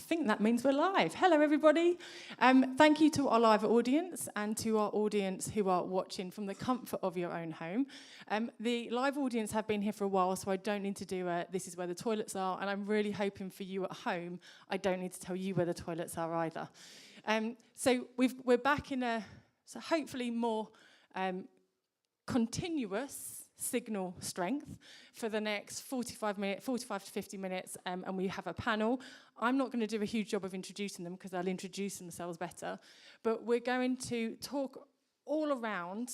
think that means we're live. Hello, everybody. Thank you to our live audience and to our audience who are watching from the comfort of your own home. The live audience have been here for a while, so I don't need to do a this is where the toilets are, and I'm really hoping for you at home, I don't need to tell you where the toilets are either. So we're back in a hopefully more continuous signal strength for the next 45 to 50 minutes, and we have a panel. I'm not going to do a huge job of introducing them because they'll introduce themselves better, but we're going to talk all around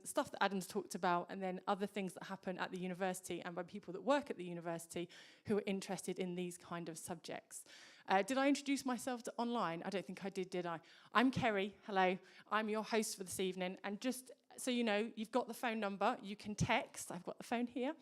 stuff that Adam's talked about, and then other things that happen at the university and by people that work at the university who are interested in these kind of subjects. Did I introduce myself to online? I don't think I did I? I'm Kerry, hello. I'm your host for this evening, and just so you know, you've got the phone number, you can text, I've got the phone here.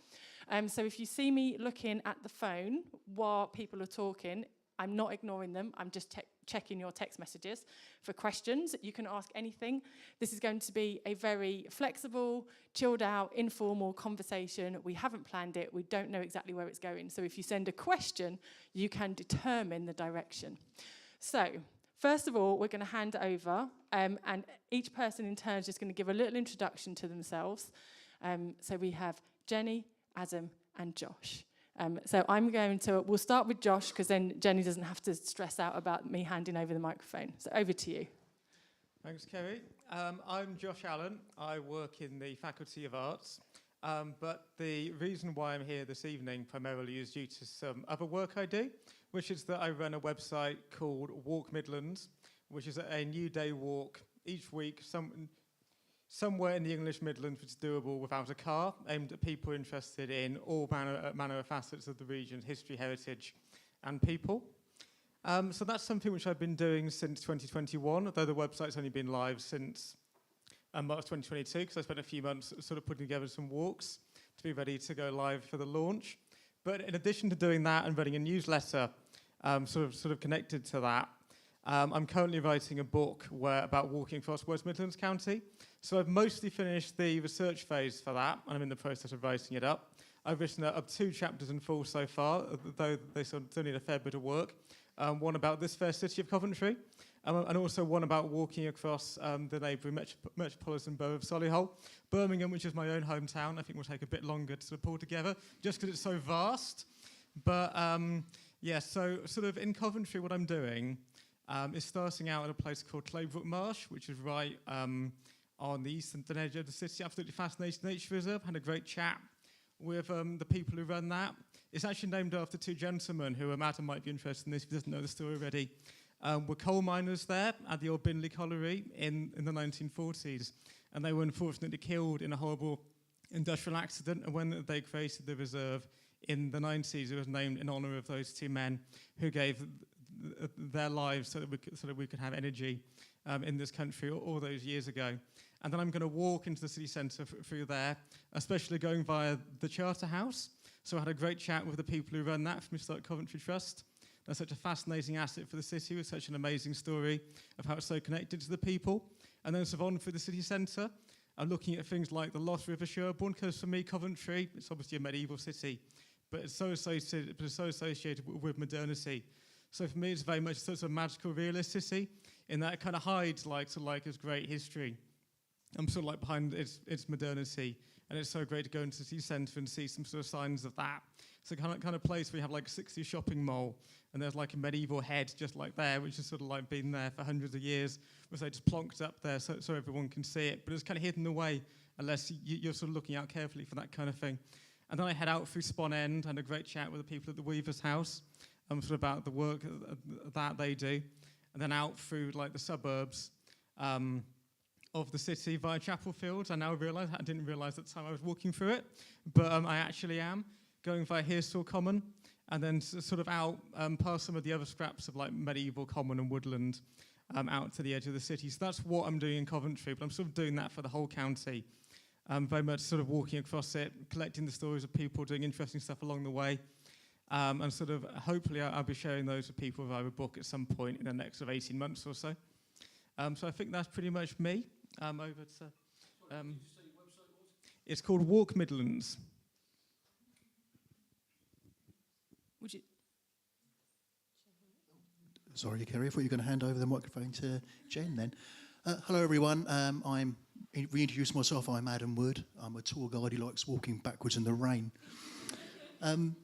So if you see me looking at the phone while people are talking, I'm not ignoring them, I'm just checking your text messages for questions. You can ask anything. This is going to be a very flexible, chilled out, informal conversation. We haven't planned it, we don't know exactly where it's going. So if you send a question, you can determine the direction. So, first of all, we're going to hand over, and each person in turn is just going to give a little introduction to themselves. So we have Jenny, Adam, and Josh. So we'll start with Josh, because then Jenny doesn't have to stress out about me handing over the microphone. So over to you. Thanks, Kerry. I'm Josh Allen. I work in the Faculty of Arts. But the reason why I'm here this evening primarily is due to some other work I do, which is that I run a website called Walk Midlands, which is a new day walk each week somewhere in the English Midlands, which is doable without a car, aimed at people interested in all manner of facets of the region's history, heritage, and people. So that's something which I've been doing since 2021, although the website's only been live since March 2022, because I spent a few months sort of putting together some walks to be ready to go live for the launch. But in addition to doing that and running a newsletter, sort of connected to that, I'm currently writing a book about walking across West Midlands County. So I've mostly finished the research phase for that, and I'm in the process of writing it up. I've written up 2 chapters in full so far, though they still need a fair bit of work. One about this fair city of Coventry, and also one about walking across the neighbouring metropolitan borough of Solihull. Birmingham, which is my own hometown, I think will take a bit longer to sort of pull together, just because it's so vast. But yeah, so sort of in Coventry, what I'm doing is starting out at a place called Claybrook Marsh, which is right on the eastern edge of the city. Absolutely fascinating nature reserve. Had a great chat with the people who run that. It's actually named after 2 gentlemen who Adam might be interested in this if he doesn't know the story already. Were coal miners there at the old Binley Colliery in the 1940s, and they were unfortunately killed in a horrible industrial accident. And when they created the reserve in the 90s, it was named in honour of those 2 men who gave their lives so that we could have energy in this country all those years ago. And then I'm going to walk into the city centre through there, especially going via the Charter House. So I had a great chat with the people who run that from Historic Coventry Trust. They're such a fascinating asset for the city with such an amazing story of how it's so connected to the people. And then sort of on through the city centre, I'm looking at things like the Lost River Sherborne, because for me, Coventry, it's obviously a medieval city, but it's so associated with modernity. So for me, it's very much sort of a magical realist city, in that it kind of hides its great history. I'm sort of like behind its modernity, and it's so great to go into the city centre and see some sort of signs of that. It's a kind of place where you have like a 60s shopping mall, and there's like a medieval head just like there, which has sort of like been there for hundreds of years, which they just plonked up there so everyone can see it, but it's kind of hidden away unless you're sort of looking out carefully for that kind of thing. And then I head out through Spon End, had a great chat with the people at the Weaver's House, sort of about the work that they do, and then out through like the suburbs of the city via Chapel Fields. I now realise, I didn't realise at the time I was walking through it, but I actually am, going via Hearsall Common, and then sort of out past some of the other scraps of like medieval common and woodland out to the edge of the city. So that's what I'm doing in Coventry, but I'm sort of doing that for the whole county. Very much sort of walking across it, collecting the stories of people doing interesting stuff along the way. And sort of, hopefully I'll be sharing those with people via a book at some point in the next sort of 18 months or so. So I think that's pretty much me. Over to... Sorry, did you say your website was? It's called Walk Midlands. Would you... Sorry, Kerry, I thought you were going to hand over the microphone to Jen then. Hello, everyone. I'm reintroducing myself. I'm Adam Wood. I'm a tour guide who likes walking backwards in the rain. I'm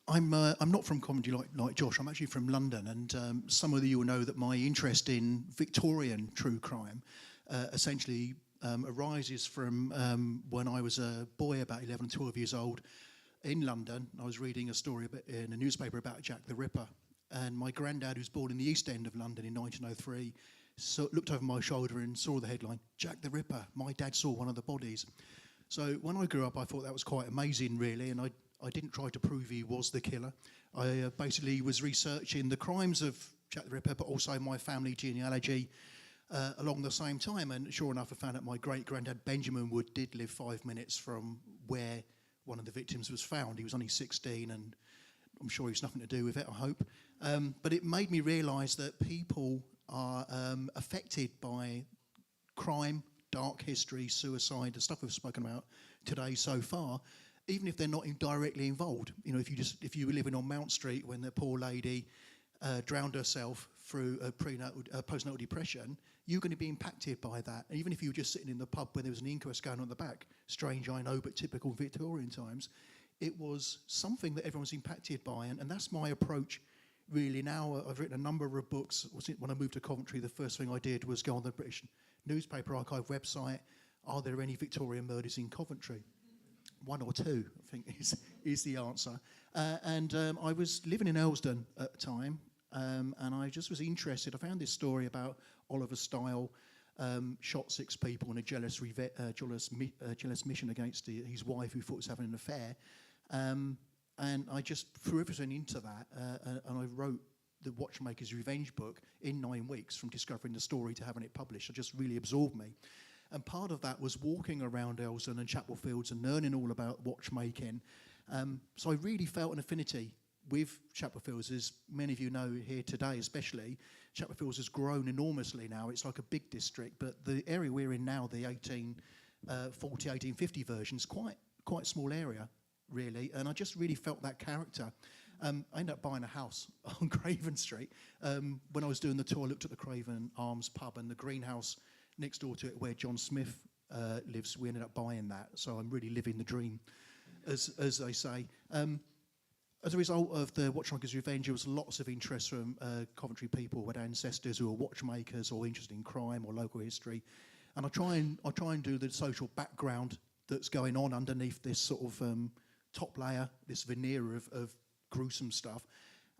not from Coventry like Josh. I'm actually from London, and some of you will know that my interest in Victorian true crime essentially arises from when I was a boy, about 11, 12 years old, in London. I was reading a story in a newspaper about Jack the Ripper, and my granddad, who was born in the East End of London in 1903, looked over my shoulder and saw the headline, Jack the Ripper, my dad saw one of the bodies. So when I grew up, I thought that was quite amazing, really, and I didn't try to prove he was the killer. I basically was researching the crimes of Jack the Ripper, but also my family genealogy along the same time. And sure enough, I found out my great-granddad Benjamin Wood did live 5 minutes from where one of the victims was found. He was only 16, and I'm sure he was nothing to do with it, I hope. But it made me realise that people are affected by crime, dark history, suicide, the stuff we've spoken about today so far, even if they're not directly involved. You know, if you were living on Mount Street when the poor lady drowned herself through a postnatal depression, you're going to be impacted by that. And even if you were just sitting in the pub where there was an inquest going on at the back, strange, I know, but typical Victorian times, it was something that everyone's impacted by. And that's my approach really now. I've written a number of books. When I moved to Coventry, the first thing I did was go on the British Newspaper Archive website. Are there any Victorian murders in Coventry? 1 or 2, I think, is the answer. And I was living in Elsdon at the time, and I just was interested. I found this story about Oliver Style shot 6 people in a jealous mission against his wife, who thought was having an affair. And I just threw everything into that, and I wrote the Watchmaker's Revenge book in 9 weeks, from discovering the story to having it published. It just really absorbed me. And part of that was walking around Elsdon and Chapel Fields and learning all about watchmaking. So I really felt an affinity with Chapel Fields. As many of you know here today especially, Chapel Fields has grown enormously now. It's like a big district, but the area we're in now, the 1840, 1850 version, is quite a small area, really. And I just really felt that character. I ended up buying a house on Craven Street. When I was doing the tour, I looked at the Craven Arms pub and the greenhouse next door to it where John Smith lives. We ended up buying that, so I'm really living the dream, as they say. As a result of the Watchmaker's Revenge, there was lots of interest from Coventry people with ancestors who are watchmakers or interested in crime or local history, and I try and do the social background that's going on underneath this sort of top layer, this veneer of gruesome stuff,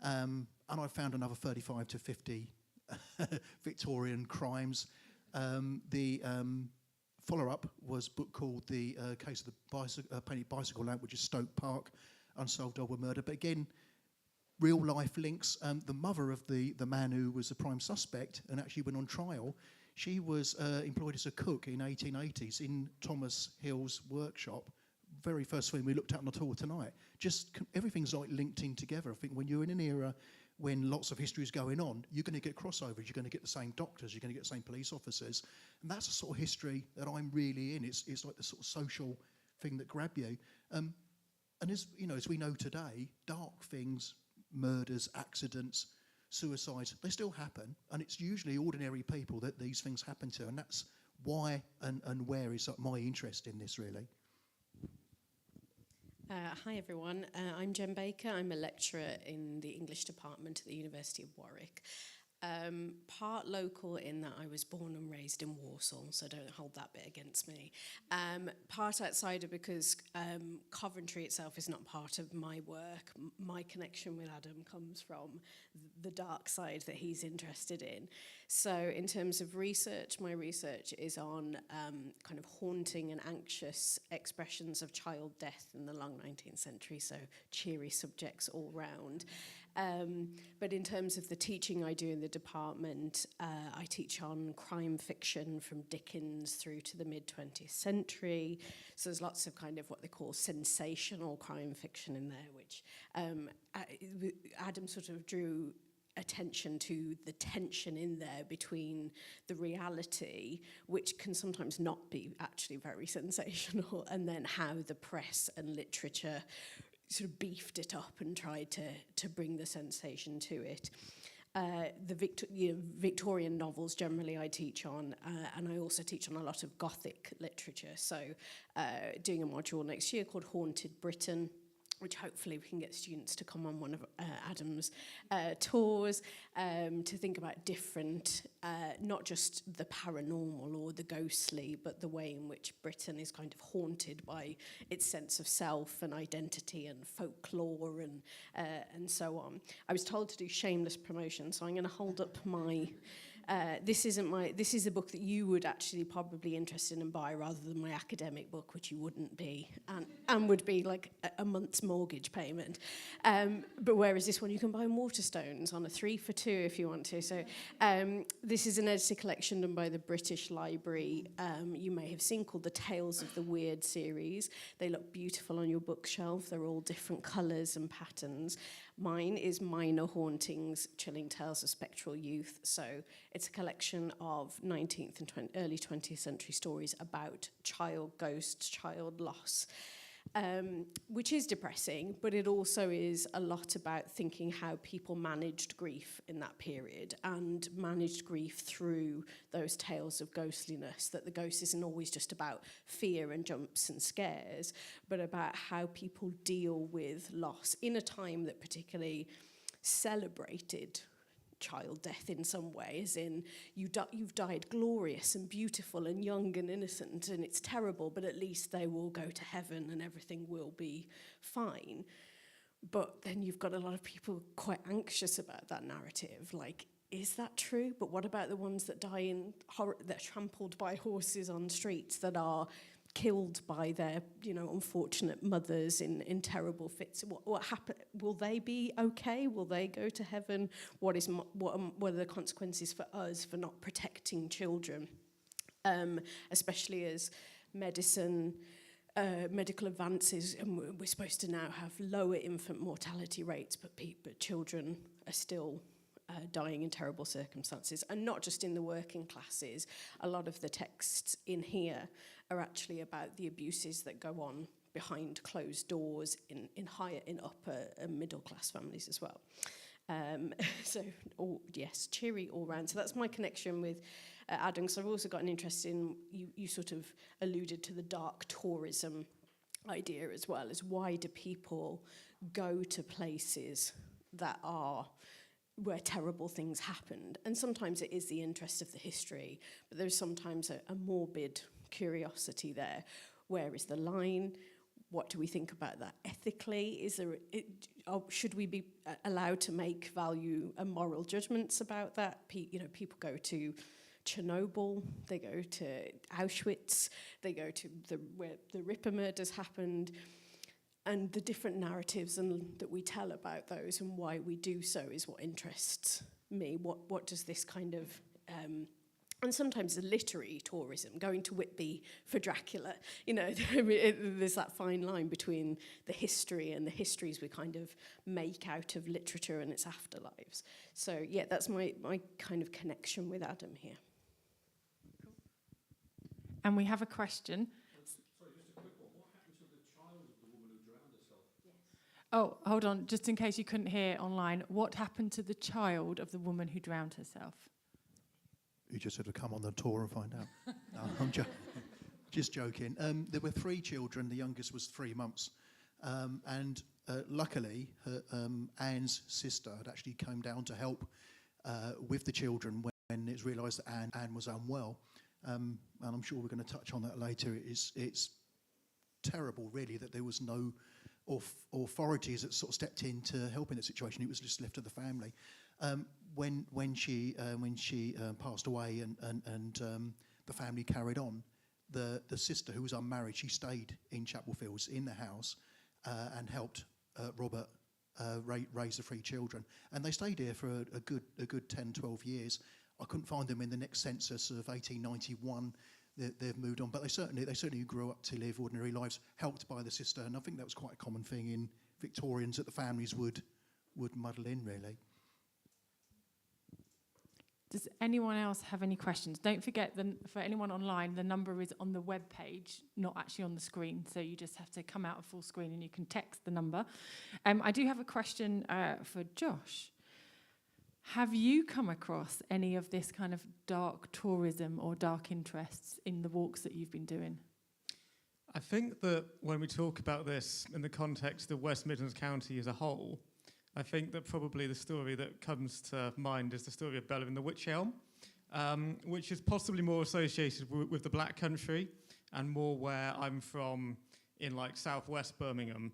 and I found another 35 to 50 Victorian crimes. The follow-up was a book called The Case of the Painted Bicycle Lamp, which is Stoke Park, Unsolved Double Murder. But again, real-life links. The mother of the man who was the prime suspect and actually went on trial, she was employed as a cook in 1880s in Thomas Hill's workshop. Very first thing we looked at on the tour tonight. Just everything's like linked in together. I think when you're in an era when lots of history is going on, you're going to get crossovers, you're going to get the same doctors, you're going to get the same police officers. And that's the sort of history that I'm really in. It's like the sort of social thing that grab you. And as you know, as we know today, dark things, murders, accidents, suicides, they still happen. And it's usually ordinary people that these things happen to. And that's why and where is my interest in this, really. Hi everyone, I'm Jen Baker. I'm a lecturer in the English department at the University of Warwick. Part local in that I was born and raised in Warsaw, so don't hold that bit against me. Part outsider because Coventry itself is not part of my work. My connection with Adam comes from the dark side that he's interested in. So in terms of research, my research is on kind of haunting and anxious expressions of child death in the long 19th century, so cheery subjects all round. But in terms of the teaching I do in the department, I teach on crime fiction from Dickens through to the mid-20th century. So there's lots of kind of what they call sensational crime fiction in there, which Adam sort of drew attention to the tension in there between the reality, which can sometimes not be actually very sensational, and then how the press and literature sort of beefed it up and tried to bring the sensation to it. Victorian novels generally I teach on, and I also teach on a lot of Gothic literature. So doing a module next year called Haunted Britain, which hopefully we can get students to come on one of Adam's tours to think about different, not just the paranormal or the ghostly, but the way in which Britain is kind of haunted by its sense of self and identity and folklore and so on. I was told to do shameless promotion, so I'm going to hold up my... This is a book that you would actually probably interested in and buy rather than my academic book, which you wouldn't be, and would be like a month's mortgage payment. But whereas this one you can buy in Waterstones on a 3 for 2 if you want to. So this is an edited collection done by the British Library. You may have seen, called the Tales of the Weird series. They look beautiful on your bookshelf. They're all different colours and patterns. Mine is Minor Hauntings, Chilling Tales of Spectral Youth. So it's a collection of 19th and early 20th century stories about child ghosts, child loss, which is depressing, but it also is a lot about thinking how people managed grief in that period and managed grief through those tales of ghostliness, that the ghost isn't always just about fear and jumps and scares, but about how people deal with loss in a time that particularly celebrated child death in some ways, in you've died glorious and beautiful and young and innocent, and it's terrible, but at least they will go to heaven and everything will be fine. But then you've got a lot of people quite anxious about that narrative, like, is that true? But what about the ones that die in that are trampled by horses on streets, that are killed by their, unfortunate mothers in terrible fits? What happen? Will they be okay? Will they go to heaven? What are the consequences for us for not protecting children, especially as medical advances, and we're supposed to now have lower infant mortality rates, but children are still dying in terrible circumstances, and not just in the working classes. A lot of the texts in here are actually about the abuses that go on behind closed doors in upper and middle class families as well. Cheery all round. So that's my connection with Adam. So I've also got an interest in, you sort of alluded to the dark tourism idea as well, as why do people go to places that are where terrible things happened? And sometimes it is the interest of the history, but there's sometimes a morbid curiosity there. Where is the line? What do we think about that ethically? Should we be allowed to make value and moral judgments about that? People go to Chernobyl, they go to Auschwitz, they go to where the Ripper murders happened, and the different narratives that we tell about those and why we do so is what interests me. What does this kind of... and sometimes the literary tourism, going to Whitby for Dracula, there's that fine line between the history and the histories we kind of make out of literature and its afterlives. So yeah, that's my kind of connection with Adam here. And we have a question. Sorry, just a quick one. What happened to the child of the woman who drowned herself? Yes. Oh, hold on, just in case you couldn't hear online. What happened to the child of the woman who drowned herself? You just had to come on the tour and find out. No, I'm just joking. There were 3 children. The youngest was 3 months. And luckily, Anne's sister had actually come down to help with the children when it was realised that Anne was unwell. And I'm sure we're going to touch on that later. It's terrible, really, that there was no authorities that sort of stepped in to help in that situation. It was just left to the family. When she passed away and the family carried on, the sister, who was unmarried, she stayed in Chapel Fields in the house and helped Robert raise the 3 children. And they stayed here for a good 10, 12 years. I couldn't find them in the next census of 1891. They've moved on, but they certainly grew up to live ordinary lives, helped by the sister. And I think that was quite a common thing in Victorians, that the families would muddle in, really. Does anyone else have any questions? Don't forget, for anyone online, the number is on the web page, not actually on the screen. So you just have to come out of full screen and you can text the number. I do have a question for Josh. Have you come across any of this kind of dark tourism or dark interests in the walks that you've been doing? I think that when we talk about this in the context of West Midlands County as a whole, I think that probably the story that comes to mind is the story of Bella in the Wych Elm, which is possibly more associated with the Black Country and more where I'm from in like southwest Birmingham,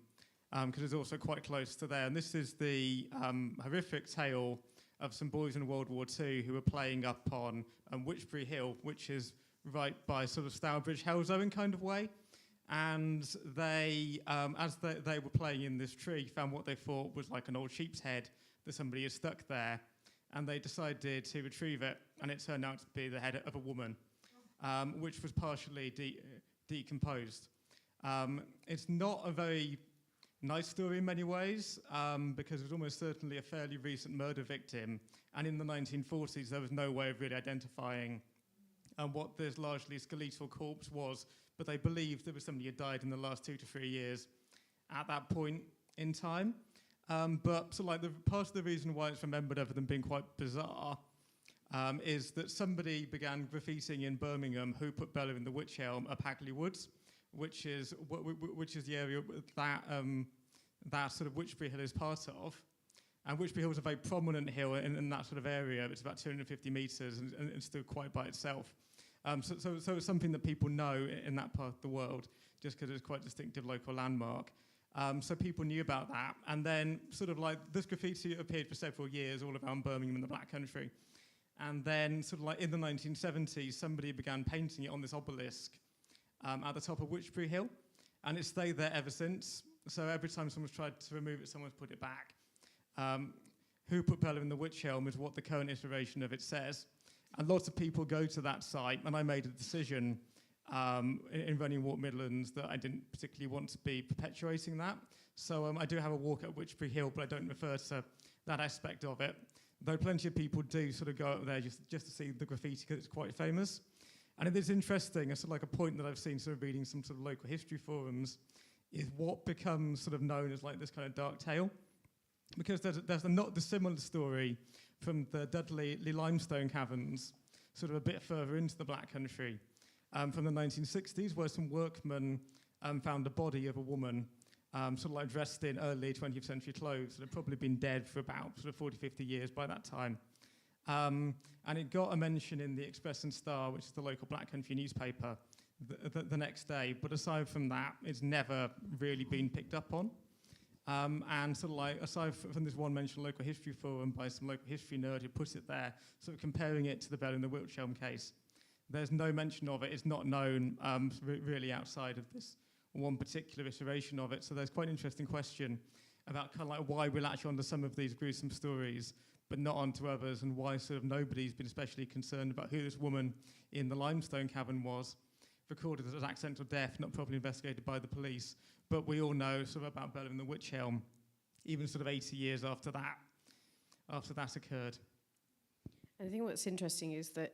because it's also quite close to there. And this is the horrific tale of some boys in World War II who were playing up on Wychbury Hill, which is right by sort of Stourbridge, Hellzoe kind of way. And they, as they were playing in this tree, found what they thought was like an old sheep's head that somebody had stuck there. And they decided to retrieve it, and it turned out to be the head of a woman, which was partially decomposed. It's not a very nice story in many ways, because it was almost certainly a fairly recent murder victim. And in the 1940s, there was no way of really identifying what this largely skeletal corpse was, but they believed there was somebody who died in the last 2 to 3 years at that point in time. But so like the part of the reason why it's remembered other than being quite bizarre is that somebody began graffitiing in Birmingham who put Bella in the Wych Elm up Hagley Woods, which is the area that sort of Wychbury Hill is part of. And Wychbury Hill is a very prominent hill in that sort of area. It's about 250 metres and it's still quite by itself. So it's something that people know in that part of the world, just because it's quite a distinctive local landmark. So people knew about that. And then sort of like this graffiti appeared for several years all around Birmingham and the Black Country. And then sort of like in the 1970s, somebody began painting it on this obelisk at the top of Wychbury Hill. And it's stayed there ever since. So every time someone's tried to remove it, someone's put it back. Who put Bella in the Wych Elm is what the current iteration of it says. And lots of people go to that site, and I made a decision in running Walk Midlands that I didn't particularly want to be perpetuating that. So I do have a walk at Wychbury Hill, but I don't refer to that aspect of it. Though plenty of people do sort of go up there just to see the graffiti because it's quite famous. And it is interesting, it's sort of like a point that I've seen sort of reading some sort of local history forums, is what becomes sort of known as like this kind of dark tale. Because there's a not dissimilar story from the Dudley limestone caverns, sort of a bit further into the Black Country, from the 1960s, where some workmen found a body of a woman, sort of like dressed in early 20th century clothes that had probably been dead for about sort of 40, 50 years by that time. And it got a mention in the Express and Star, which is the local Black Country newspaper, the next day. But aside from that, it's never really been picked up on. And sort of like, aside from this one mentioned local history forum by some local history nerd who put it there, sort of comparing it to the Bella in the Wych Elm case, there's no mention of it. It's not known really outside of this one particular iteration of it. So there's quite an interesting question about kind of like why we're latching onto some of these gruesome stories, but not onto others, and why sort of nobody's been especially concerned about who this woman in the limestone cavern was, recorded as accidental death, not properly investigated by the police. But we all know sort of about Bella in the Wych Elm, even sort of 80 years after that occurred. I think what's interesting is that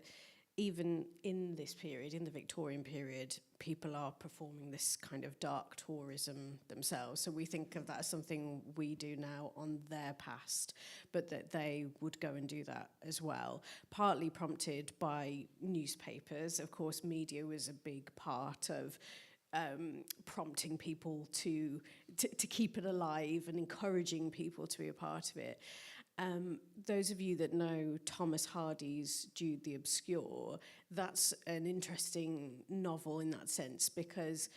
even in this period, in the Victorian period, people are performing this kind of dark tourism themselves. So we think of that as something we do now on their past, but that they would go and do that as well. Partly prompted by newspapers. Of course, media was a big part of prompting people to keep it alive and encouraging people to be a part of it. Those of you that know Thomas Hardy's Jude the Obscure, that's an interesting novel in that sense, because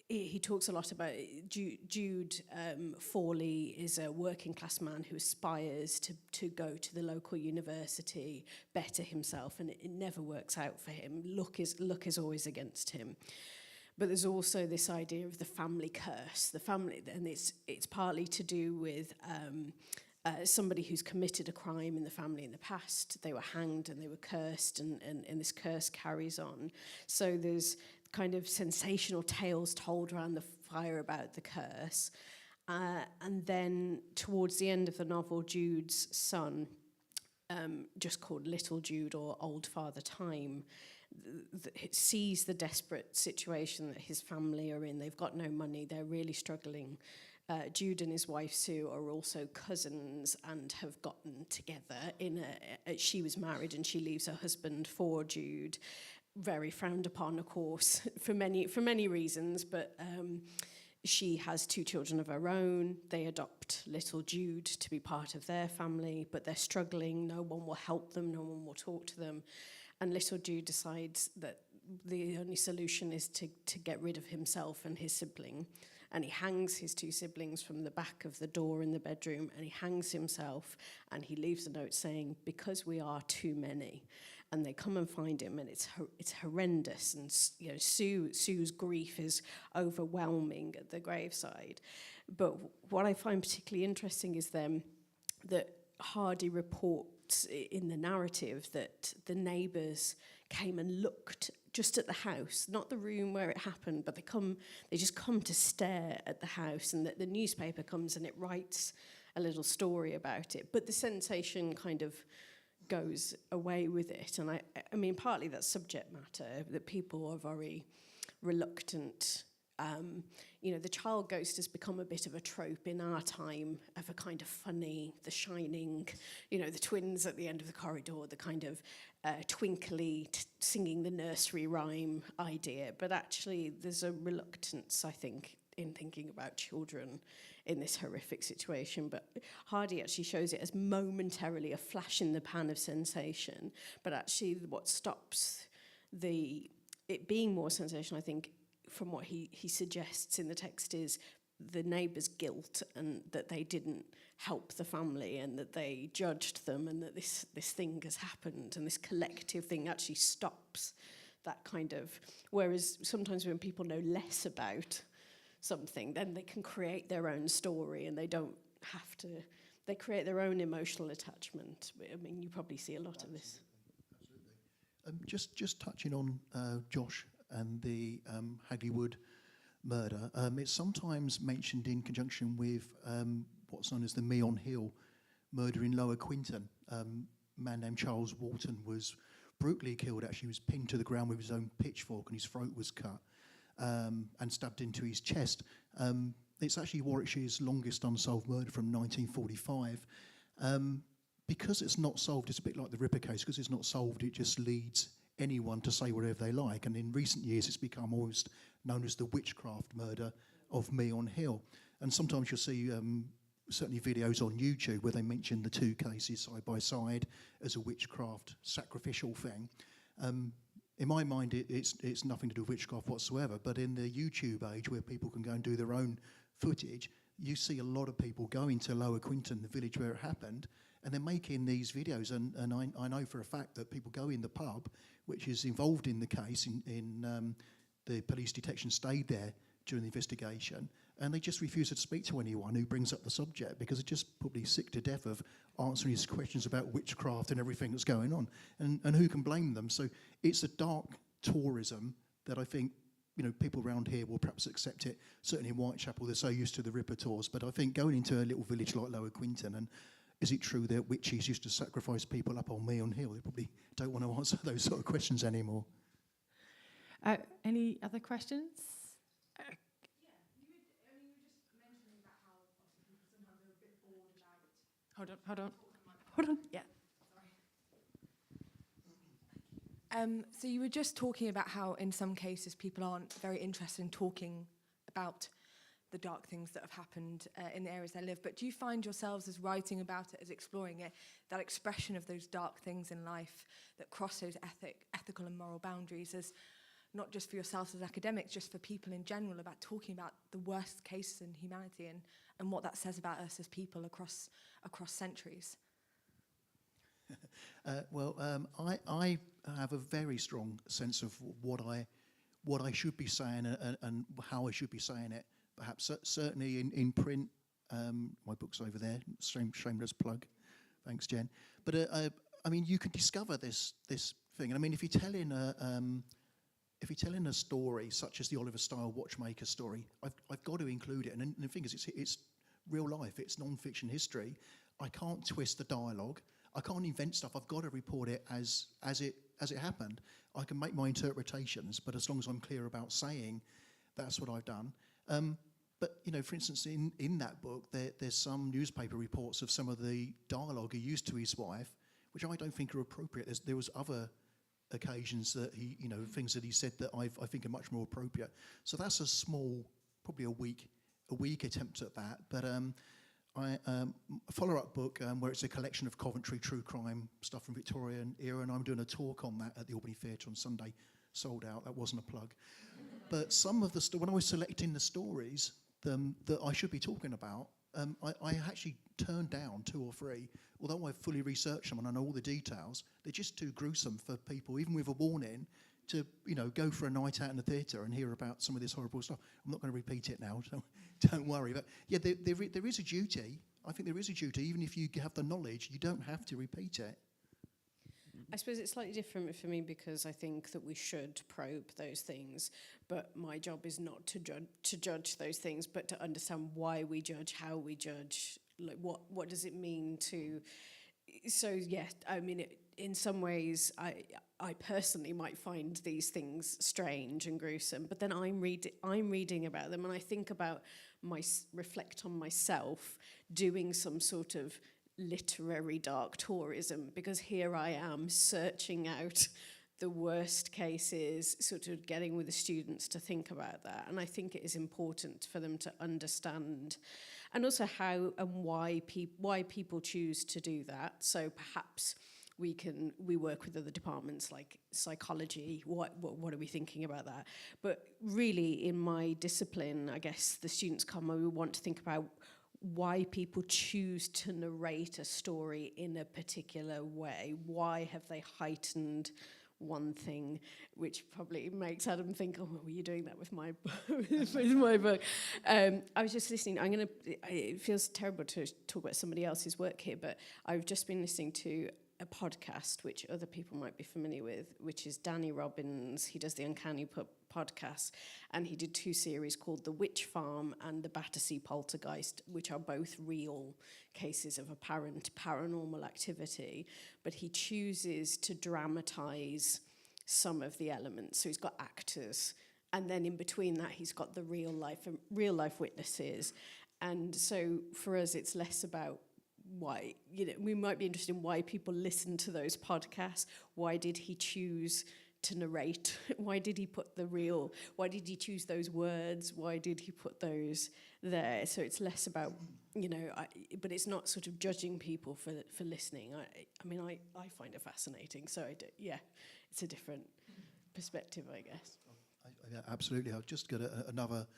he talks a lot about Jude Fawley is a working class man who aspires to go to the local university, better himself, and it never works out for him. Luck is always against him. But there's also this idea of the family curse. The family, and it's partly to do with somebody who's committed a crime in the family in the past. They were hanged and they were cursed, and this curse carries on. So there's kind of sensational tales told around the fire about the curse. And then towards the end of the novel, Jude's son, just called Little Jude or Old Father Time, sees the desperate situation that his family are in. They've got no money. They're really struggling Jude and his wife Sue are also cousins and have gotten together she was married and she leaves her husband for Jude. Very frowned upon, of course, for many reasons, but she has 2 children of her own. They adopt little Jude to be part of their family, but they're struggling. No one will help them. No one will talk to them. And little Jude decides that the only solution is to get rid of himself and his sibling. And he hangs his 2 siblings from the back of the door in the bedroom, and he hangs himself, and he leaves a note saying, "Because we are too many." And they come and find him, and it's horrendous. And Sue's grief is overwhelming at the graveside. But what I find particularly interesting is then that Hardy reports in the narrative that the neighbours came and looked just at the house, not the room where it happened, but they just come to stare at the house, and that the newspaper comes and it writes a little story about it. But the sensation kind of goes away with it. And I mean, partly that's subject matter, that people are very reluctant. The child ghost has become a bit of a trope in our time of a kind of funny, The Shining, the twins at the end of the corridor, the kind of twinkly, singing the nursery rhyme idea. But actually, there's a reluctance, I think, in thinking about children in this horrific situation. But Hardy actually shows it as momentarily a flash in the pan of sensation. But actually, what stops it being more sensation, I think, from what he suggests in the text, is the neighbours' guilt, and that they didn't help the family, and that they judged them, and that this thing has happened, and this collective thing actually stops that kind of... Whereas sometimes when people know less about something, then they can create their own story, and they don't have to... They create their own emotional attachment. I mean, you probably see a lot of this. Absolutely. Just touching on Josh and the Hagley Wood murder, it's sometimes mentioned in conjunction with what's known as the Meon Hill murder in Lower Quinton. A man named Charles Walton was brutally killed. Actually, he was pinned to the ground with his own pitchfork, and his throat was cut and stabbed into his chest. It's actually Warwickshire's longest unsolved murder from 1945. Because it's not solved, it's a bit like the Ripper case. Because it's not solved, it just leads anyone to say whatever they like. And in recent years, it's become almost known as the witchcraft murder of Meon Hill. And sometimes you'll see certainly videos on YouTube where they mention the 2 cases side by side as a witchcraft sacrificial thing. In my mind, it's nothing to do with witchcraft whatsoever. But in the YouTube age, where people can go and do their own footage, you see a lot of people going to Lower Quinton, the village where it happened, and they're making these videos. And I know for a fact that people go in the pub, which is involved in the case, in the police detection stayed there during the investigation, and they just refuse to speak to anyone who brings up the subject, because they're just probably sick to death of answering his questions about witchcraft and everything that's going on. And who can blame them? So it's a dark tourism that I think, people around here will perhaps accept it. Certainly in Whitechapel, they're so used to the Ripper tours. But I think going into a little village like Lower Quinton, and is it true that witches used to sacrifice people up on Meon Hill? They probably don't want to answer those sort of questions anymore. Any other questions? You were just mentioning about how obviously people sometimes are a bit bored about... Hold on. Yeah. So you were just talking about how in some cases people aren't very interested in talking about the dark things that have happened in the areas they live. But do you find yourselves as writing about it, as exploring it, that expression of those dark things in life that cross those ethical and moral boundaries, as not just for yourselves as academics, just for people in general, about talking about the worst cases in humanity and what that says about us as people across centuries? I have a very strong sense of what I should be saying and how I should be saying it. Perhaps certainly in print, my book's over there. Shameless plug, thanks, Jen. But I mean, you can discover this thing. And I mean, if you're telling a story such as the Oliver Style watchmaker story, I've got to include it. And the thing is, it's real life. It's non-fiction history. I can't twist the dialogue. I can't invent stuff. I've got to report it as it happened. I can make my interpretations, but as long as I'm clear about saying that's what I've done. But, for instance, in that book, there's some newspaper reports of some of the dialogue he used to his wife, which I don't think are appropriate. There was other occasions that he, things that he said that I think are much more appropriate. So that's a small, probably a weak attempt at that. But a follow-up book where it's a collection of Coventry true crime stuff from Victorian era, and I'm doing a talk on that at the Albany Theatre on Sunday. Sold out. That wasn't a plug. But some of the when I was selecting the stories that I should be talking about, I actually turned down 2 or 3. Although I've fully researched them and I know all the details, they're just too gruesome for people, even with a warning, to go for a night out in the theatre and hear about some of this horrible stuff. I'm not going to repeat it now, so don't worry. But yeah, there is a duty. I think there is a duty. Even if you have the knowledge, you don't have to repeat it. I suppose it's slightly different for me because I think that we should probe those things, but my job is not to judge those things, but to understand why we judge, how we judge, like what does it mean to. So yeah, I mean, in some ways, I personally might find these things strange and gruesome, but then I'm reading about them, and I think about reflect on myself doing some sort of literary dark tourism, because here I am searching out the worst cases, sort of getting with the students to think about that. And I think it is important for them to understand, and also how and why people choose to do that. So perhaps we work with other departments like psychology. What are we thinking about that? But really, in my discipline, I guess the students come and we want to think about why people choose to narrate a story in a particular way. Why have they heightened one thing, which probably makes Adam think, oh, were you doing that with my book? I was just listening. It feels terrible to talk about somebody else's work here, but I've just been listening to a podcast which other people might be familiar with, which is Danny Robbins. He does the Uncanny podcast, and he did 2 series called The Witch Farm and The Battersea Poltergeist, which are both real cases of apparent paranormal activity, but he chooses to dramatize some of the elements. So he's got actors, and then in between that he's got the real life witnesses. And so for us it's less about why, we might be interested in why people listen to those podcasts. Why did he choose to narrate? Why did he choose those words? Why did he put those there? So it's less about, but it's not sort of judging people for listening. I find it fascinating. So it's a different perspective, I guess. Yeah, absolutely. I've just got another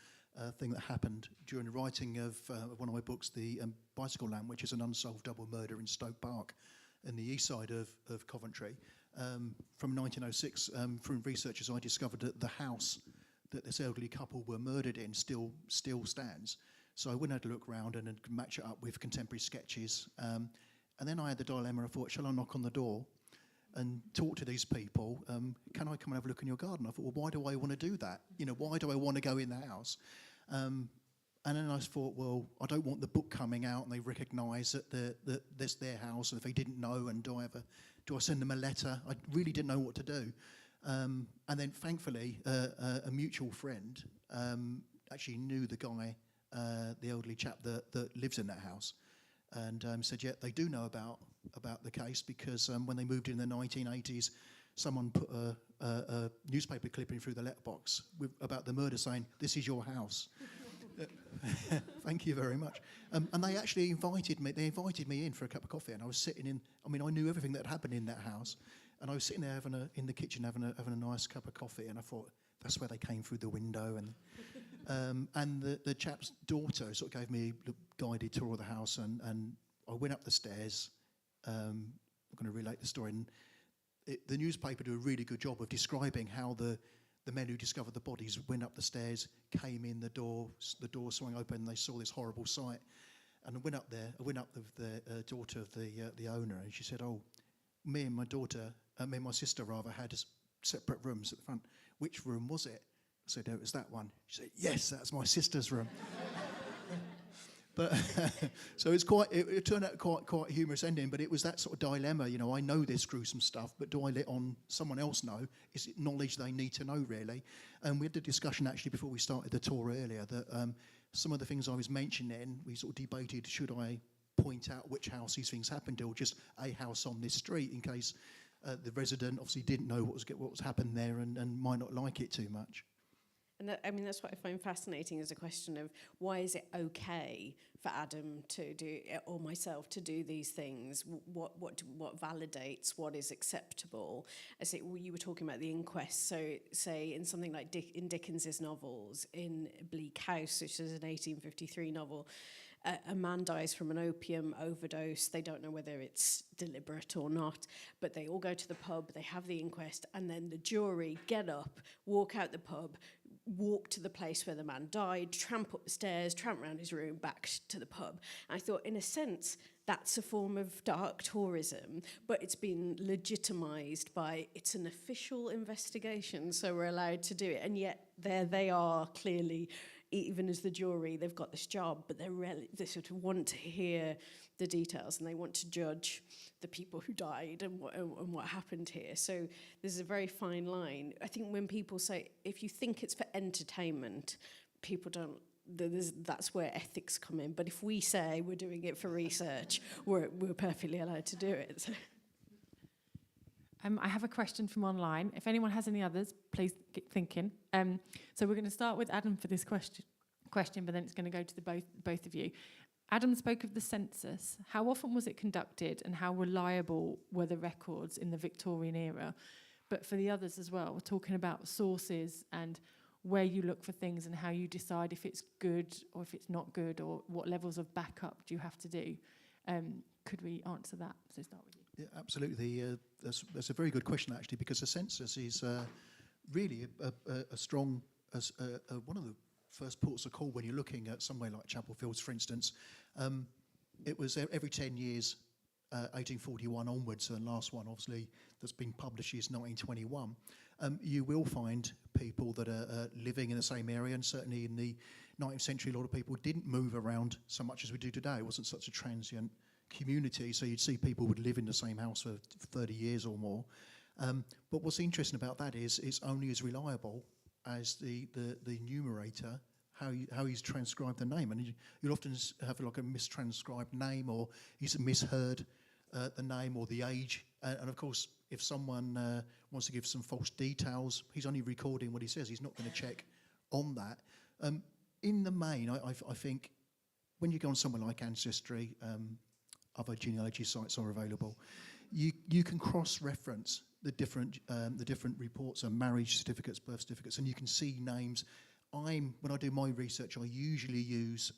thing that happened during the writing of one of my books, The Bicycle Lamp, which is an unsolved double murder in Stoke Park in the east side of Coventry. From 1906, from researchers, I discovered that the house that this elderly couple were murdered in still stands. So I went and had a look round and match it up with contemporary sketches. And then I had the dilemma. I thought, shall I knock on the door and talk to these people? Can I come and have a look in your garden? I thought, well, why do I want to do that? Why do I want to go in the house? And then I thought, well, I don't want the book coming out and they recognise that that's their house, and if they didn't know, and do I send them a letter? I really didn't know what to do. And then thankfully, a mutual friend actually knew the guy, the elderly chap that lives in that house, and said, yeah, they do know about the case, because when they moved in the 1980s, someone put a newspaper clipping through the letterbox about the murder, saying, "This is your house." Thank you very much. And they actually invited me in for a cup of coffee, and I was sitting in. I knew everything that had happened in that house, and I was sitting there in the kitchen having a nice cup of coffee, and I thought that's where they came through the window. And the chap's daughter sort of gave me a guided tour of the house, and I went up the stairs. I'm going to relate the story. And the newspaper did a really good job of describing how the men who discovered the bodies went up the stairs, came in, the door swung open, and they saw this horrible sight. And I went up with the daughter of the owner, and she said, "Oh, me and my sister had separate rooms at the front. Which room was it?" I said, "Oh, it was that one." She said, "Yes, that's my sister's room." But so it turned out quite a humorous ending. But it was that sort of dilemma. I know this gruesome stuff, but do I let on someone else know? Is it knowledge they need to know, really? And we had the discussion actually before we started the tour earlier that some of the things I was mentioning, we sort of debated, should I point out which house these things happened to, or just a house on this street, in case the resident obviously didn't know what was happened there and might not like it too much. And that's what I find fascinating, is a question of why is it okay for Adam to do, or myself to do these things? What validates what is acceptable? I say, well, you were talking about the inquest. So, say in something like in Dickens's novels, in Bleak House, which is an 1853 novel, a man dies from an opium overdose. They don't know whether it's deliberate or not, but they all go to the pub, they have the inquest, and then the jury get up, walk out the pub, walk to the place where the man died, tramp up the stairs, tramp round his room, back to the pub. And I thought, in a sense, that's a form of dark tourism, but it's been legitimised by, it's an official investigation, so we're allowed to do it. And yet there they are, clearly, even as the jury, they've got this job, but they sort of want to hear the details, and they want to judge the people who died and what happened here. So there's a very fine line. I think when people say, if you think it's for entertainment, people don't, that's where ethics come in. But if we say we're doing it for research, we're perfectly allowed to do it. So. I have a question from online. If anyone has any others, please get thinking. So we're going to start with Adam for this question, but then it's going to go to the both of you. Adam spoke of the census. How often was it conducted, and how reliable were the records in the Victorian era? But for the others as well, we're talking about sources and where you look for things and how you decide if it's good or if it's not good, or what levels of backup do you have to do. Could we answer that? So start with you. Yeah, absolutely. That's a very good question, actually, because the census is really a strong, one of the first ports of call when you're looking at somewhere like Chapel Fields, for instance. It was every 10 years, 1841 onwards, and last one, obviously, that's been published is 1921. You will find people that are living in the same area, and certainly in the 19th century, a lot of people didn't move around so much as we do today. It wasn't such a transient community, so you'd see people would live in the same house for 30 years or more. But what's interesting about that is it's only as reliable as the numerator, how he's transcribed the name. And you'll often have like a mistranscribed name, or he's misheard the name or the age. And of course, if someone wants to give some false details, he's only recording what he says. He's not going to check on that. In the main, I think when you go on somewhere like Ancestry, other genealogy sites are available, you can cross-reference the different reports and marriage certificates, birth certificates, and you can see names. When I do my research, I usually use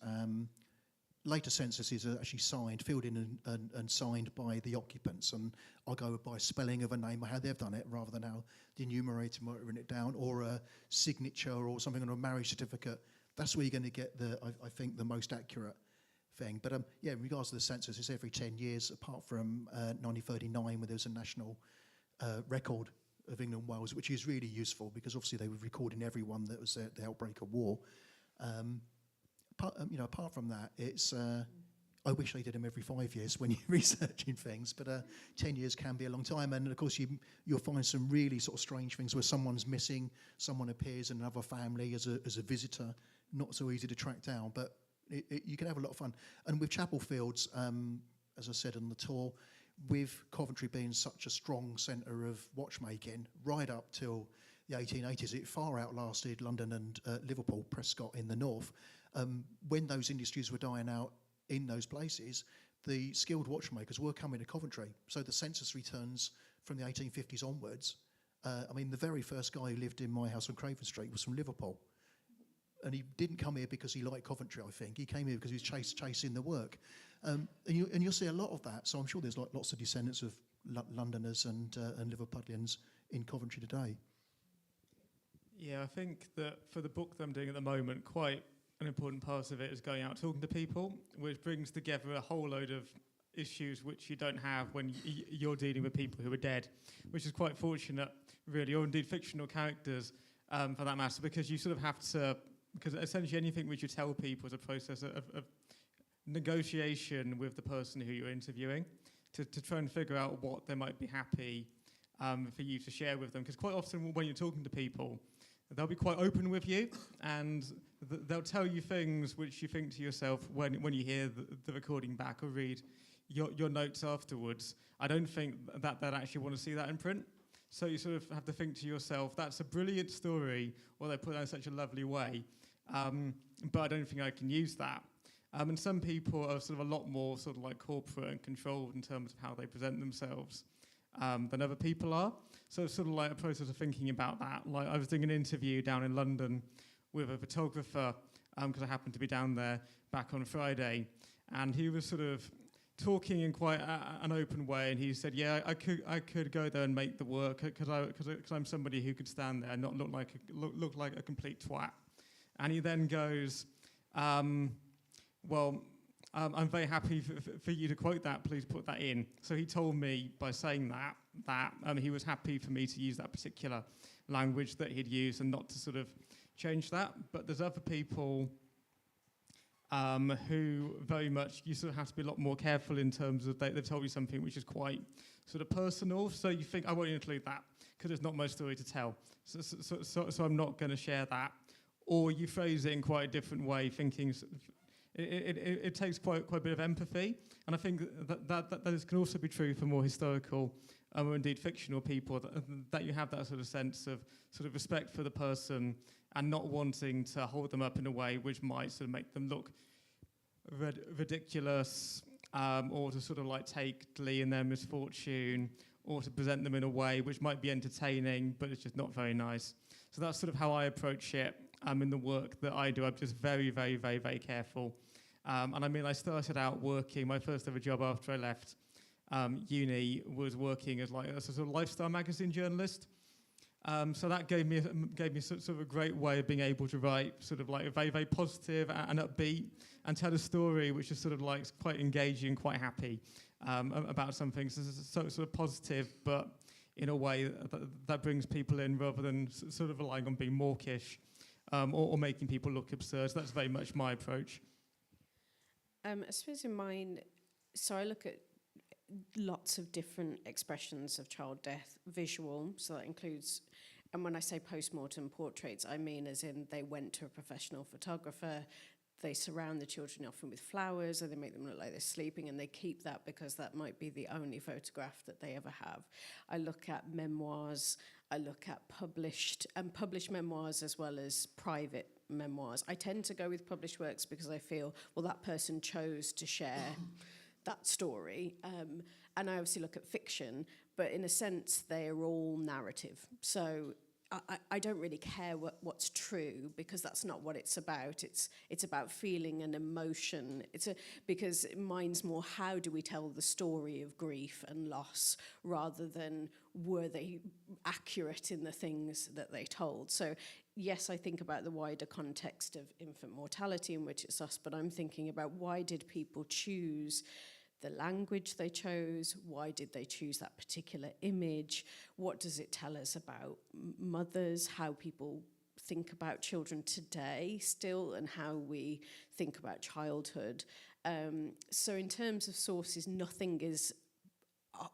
later censuses are actually filled in and signed by the occupants, and I'll go by spelling of a name or how they've done it, rather than how the enumerator might have written it down, or a signature or something on a marriage certificate. That's where you're going to get I think the most accurate thing. But yeah, in regards to the census, it's every 10 years, apart from 1939, where there was a national record of England and Wales, which is really useful because obviously they were recording everyone that was the outbreak of war. Apart from that, it's I wish they did them every 5 years when you're researching things, but 10 years can be a long time. And of course, you'll find some really sort of strange things where someone's missing, someone appears in another family as a visitor, not so easy to track down, but you can have a lot of fun. And with Chapel Fields, as I said on the tour, with Coventry being such a strong centre of watchmaking, right up till the 1880s, it far outlasted London and Liverpool, Prescott in the north. When those industries were dying out in those places, the skilled watchmakers were coming to Coventry. So the census returns from the 1850s onwards. The very first guy who lived in my house on Craven Street was from Liverpool. And he didn't come here because he liked Coventry, I think. He came here because he was chasing the work. And you'll see a lot of that. So I'm sure there's lots of descendants of Londoners and Liverpudlians in Coventry today. Yeah, I think that for the book that I'm doing at the moment, quite an important part of it is going out talking to people, which brings together a whole load of issues which you don't have when you're dealing with people who are dead, which is quite fortunate, really, or indeed fictional characters for that matter, because you sort of have to, because essentially anything which you tell people is a process of negotiation with the person who you're interviewing to try and figure out what they might be happy for you to share with them. Because quite often when you're talking to people, they'll be quite open with you, and they'll tell you things which you think to yourself when you hear the recording back or read your notes afterwards. I don't think that they'd actually want to see that in print. So you sort of have to think to yourself, that's a brilliant story, or they put it in such a lovely way, but I don't think I can use that. And some people are sort of a lot more sort of like corporate and controlled in terms of how they present themselves than other people are. So it's sort of like a process of thinking about that. Like I was doing an interview down in London with a photographer, because I happened to be down there back on Friday, and he was sort of talking in quite an open way, and he said, "Yeah, I could go there and make the work because I'm somebody who could stand there and not look like a complete twat." And he then goes, "Well, I'm very happy for you to quote that. Please put that in." So he told me by saying that he was happy for me to use that particular language that he'd used and not to sort of change that. But there's other people who very much, you sort of have to be a lot more careful in terms of they've told you something which is quite sort of personal. So you think, I won't include that because there's not much story to tell. So I'm not going to share that. Or you phrase it in quite a different way, thinking it takes quite a bit of empathy. And I think that can also be true for more historical or indeed fictional people, that you have that sort of sense of sort of respect for the person and not wanting to hold them up in a way which might sort of make them look ridiculous, or to sort of like take glee in their misfortune, or to present them in a way which might be entertaining, but it's just not very nice. So that's sort of how I approach it in the work that I do. I'm just very, very, very, very careful. And I mean, I started out working, my first ever job after I left uni was working as a sort of lifestyle magazine journalist. So that gave me sort of a great way of being able to write sort of like a very, very positive and upbeat and tell a story which is sort of like quite engaging, quite happy about something. So sort of positive, but in a way that brings people in rather than sort of relying on being mawkish or making people look absurd. So that's very much my approach. I suppose in mine, so I look at lots of different expressions of child death, visual, so that includes, and when I say post-mortem portraits, I mean as in they went to a professional photographer, they surround the children often with flowers, or they make them look like they're sleeping, and they keep that because that might be the only photograph that they ever have. I look at memoirs, I look at published memoirs as well as private memoirs. I tend to go with published works because I feel, well, that person chose to share that story. And I obviously look at fiction, but in a sense, they are all narrative. So I don't really care what's true, because that's not what it's about. It's about feeling and emotion. Because mine's more, how do we tell the story of grief and loss, rather than were they accurate in the things that they told. So yes, I think about the wider context of infant mortality in which it's us, but I'm thinking about, why did people choose the language they chose? Why did they choose that particular image? What does it tell us about mothers, how people think about children today still, and how we think about childhood? So in terms of sources, nothing is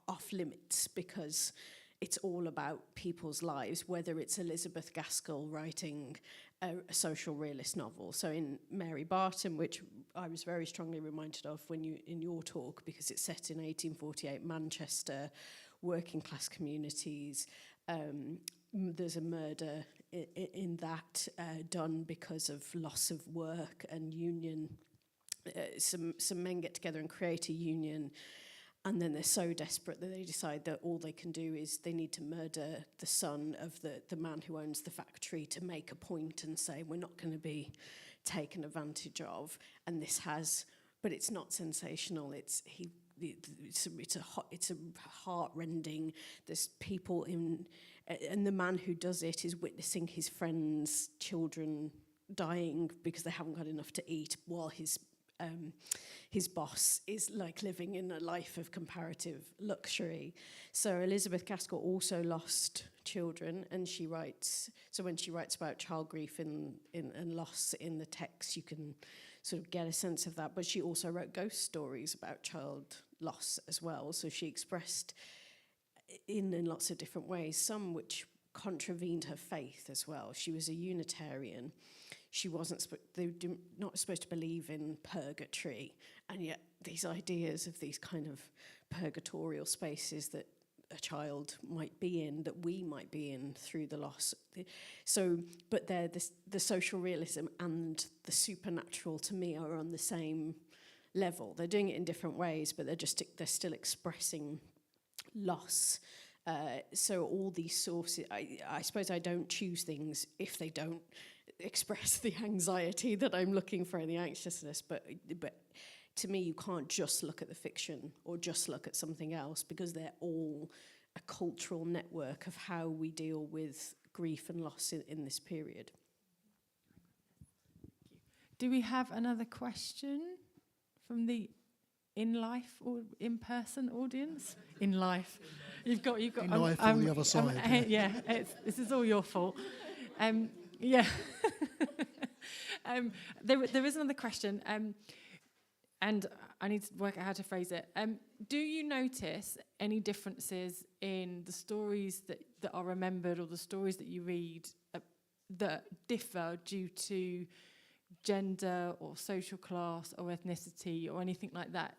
off limits, because it's all about people's lives, whether it's Elizabeth Gaskell writing a social realist novel. So in Mary Barton, which I was very strongly reminded of in your talk, because it's set in 1848 Manchester, working class communities. There's a murder in that done because of loss of work and union. Some men get together and create a union, and then they're so desperate that they decide that all they can do is they need to murder the son of the man who owns the factory to make a point and say, we're not going to be taken advantage of. And this has, but it's not sensational. It's a heart-rending. There's people in, and the man who does it is witnessing his friends' children dying because they haven't got enough to eat, while his boss is like living in a life of comparative luxury. So Elizabeth Gaskell also lost children, and she writes, so when she writes about child grief and loss in the text, you can sort of get a sense of that. But she also wrote ghost stories about child loss as well. So she expressed in lots of different ways, some which contravened her faith as well. She was a Unitarian. she wasn't. Not supposed to believe in purgatory, and yet these ideas of these kind of purgatorial spaces that a child might be in, that we might be in through the loss. So, but the social realism and the supernatural to me are on the same level. They're doing it in different ways, but they're still expressing loss. So all these sources, I suppose I don't choose things if they don't express the anxiety that I'm looking for and the anxiousness, but to me, you can't just look at the fiction or just look at something else, because they're all a cultural network of how we deal with grief and loss in this period. Do we have another question from the in-life or in-person audience? In life. You've got. In life on the other side. Yeah, this is all your fault. Yeah. There is another question. And I need to work out how to phrase it. Do you notice any differences in the stories that are remembered, or the stories that you read that differ due to gender or social class or ethnicity or anything like that?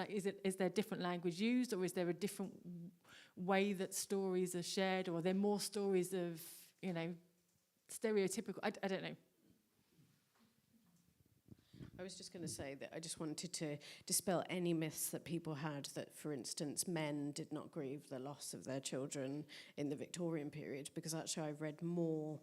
Is there different language used, or is there a different way that stories are shared, or are there more stories of, stereotypical? I don't know. I was just going to say that I just wanted to dispel any myths that people had that, for instance, men did not grieve the loss of their children in the Victorian period, because actually I've read more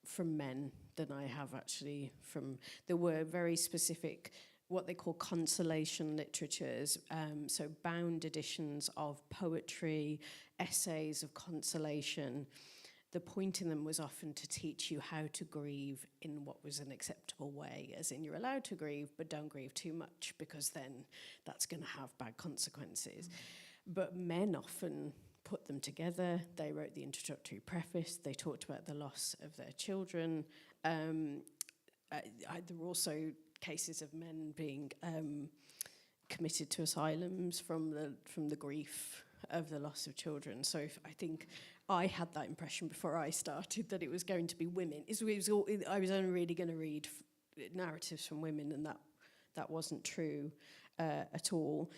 from men than I have actually from... There were very specific, what they call consolation literatures, so bound editions of poetry, essays of consolation. The point in them was often to teach you how to grieve in what was an acceptable way, as in you're allowed to grieve, but don't grieve too much, because then that's going to have bad consequences. But men often put them together. They wrote the introductory preface. They talked about the loss of their children. There were also cases of men being committed to asylums from the grief of the loss of children. So I think I had that impression before I started, that it was going to be women. I was only really going to read narratives from women, and that wasn't true at all.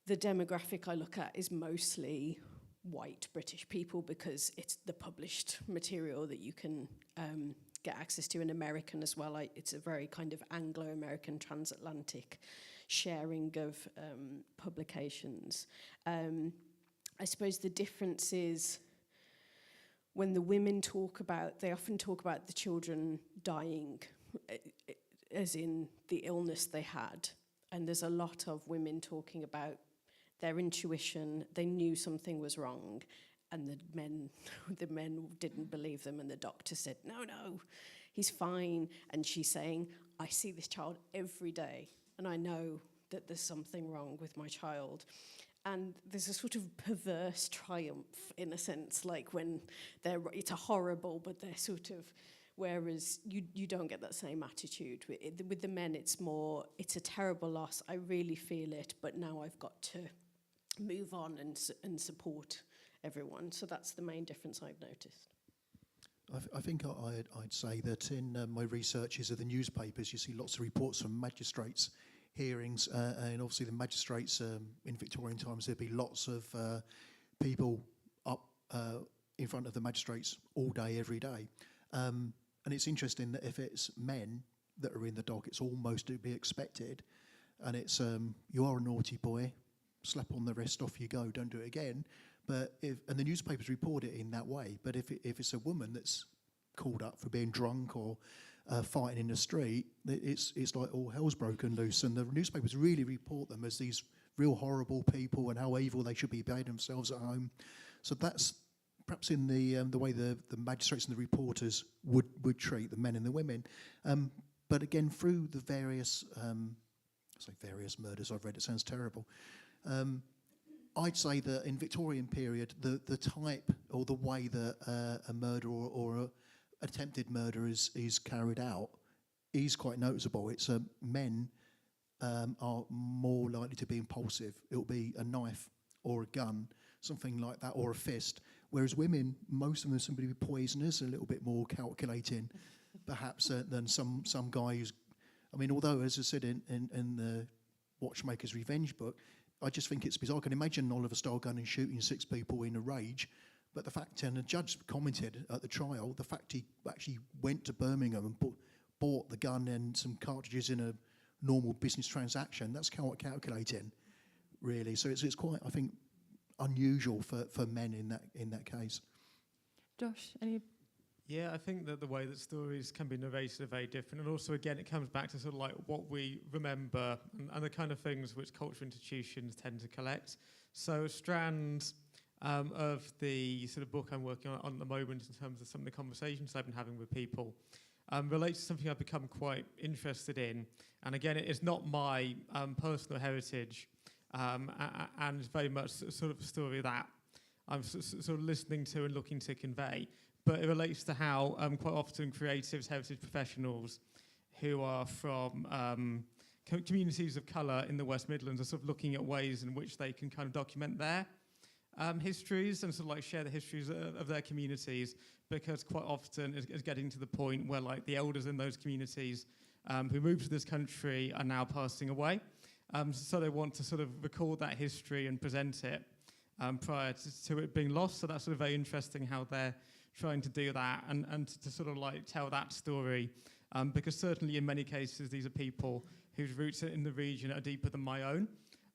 The demographic I look at is mostly white British people, because it's the published material that you can get access to. In American as well. It's a very kind of Anglo-American transatlantic sharing of publications. I suppose the difference is when the women they often talk about the children dying, as in the illness they had. And there's a lot of women talking about their intuition. They knew something was wrong, and the men didn't believe them, and the doctor said, no, he's fine. And she's saying, I see this child every day, and I know that there's something wrong with my child. And there's a sort of perverse triumph, in a sense, like when it's a horrible, but they're sort of, whereas you don't get that same attitude. With the men, it's a terrible loss, I really feel it, but now I've got to move on and support everyone. So that's the main difference I've noticed. I think I'd say that in my researches of the newspapers, you see lots of reports from magistrates' hearings, and obviously the magistrates in Victorian times, there'd be lots of people up in front of the magistrates all day, every day. And it's interesting that if it's men that are in the dock, it's almost to be expected. And it's, you are a naughty boy, slap on the wrist, off you go, don't do it again. And the newspapers report it in that way. But if it's a woman that's called up for being drunk or fighting in the street, it's like all hell's broken loose. And the newspapers really report them as these real horrible people and how evil they should be behaving themselves at home. So that's perhaps in the way the magistrates and the reporters would treat the men and the women. But again, through the various murders I've read, it sounds terrible. I'd say that in Victorian period, the type or the way that a murder or attempted murder is carried out is quite noticeable. It's men are more likely to be impulsive. It'll be a knife or a gun, something like that, or a fist. Whereas women, most of them are somebody with poisonous, a little bit more calculating. perhaps than some guy who's. I mean, although as I said in the Watchmaker's Revenge book, I just think it's bizarre. I can imagine Oliver Style going and shooting 6 people in a rage, but the fact, and the judge commented at the trial, the fact he actually went to Birmingham and bought the gun and some cartridges in a normal business transaction, that's quite calculating, really. So it's quite, I think, unusual for men in that case. Josh, any? Yeah, I think that the way that stories can be narrated are very different. And also, again, it comes back to sort of like what we remember and the kind of things which cultural institutions tend to collect. So a strand of the sort of book I'm working on at the moment in terms of some of the conversations I've been having with people relates to something I've become quite interested in. And again, it's not my personal heritage and it's very much sort of a story that I'm sort of listening to and looking to convey. But it relates to how quite often creatives, heritage professionals who are from communities of colour in the West Midlands are sort of looking at ways in which they can kind of document their histories and sort of like share the histories of their communities, because quite often it's getting to the point where like the elders in those communities who moved to this country are now passing away. So they want to sort of record that history and present it prior to it being lost. So that's sort of very interesting how they're trying to do that and to sort of like tell that story, because certainly in many cases these are people whose roots in the region are deeper than my own.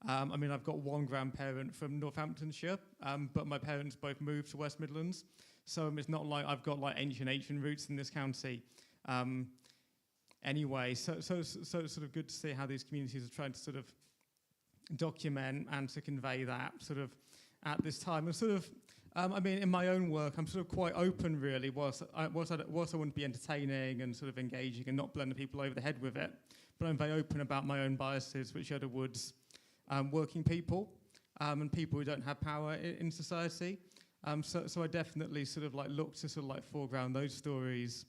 I mean, I've got one grandparent from Northamptonshire, but my parents both moved to West Midlands, so it's not like I've got like ancient roots in this county. Anyway, so it's sort of good to see how these communities are trying to sort of document and to convey that sort of at this time. And sort of, I mean, in my own work, I'm sort of quite open, really, whilst I want to be entertaining and sort of engaging and not blending people over the head with it. But I'm very open about my own biases, which are towards working people and people who don't have power in society. So I definitely sort of like look to sort of like foreground those stories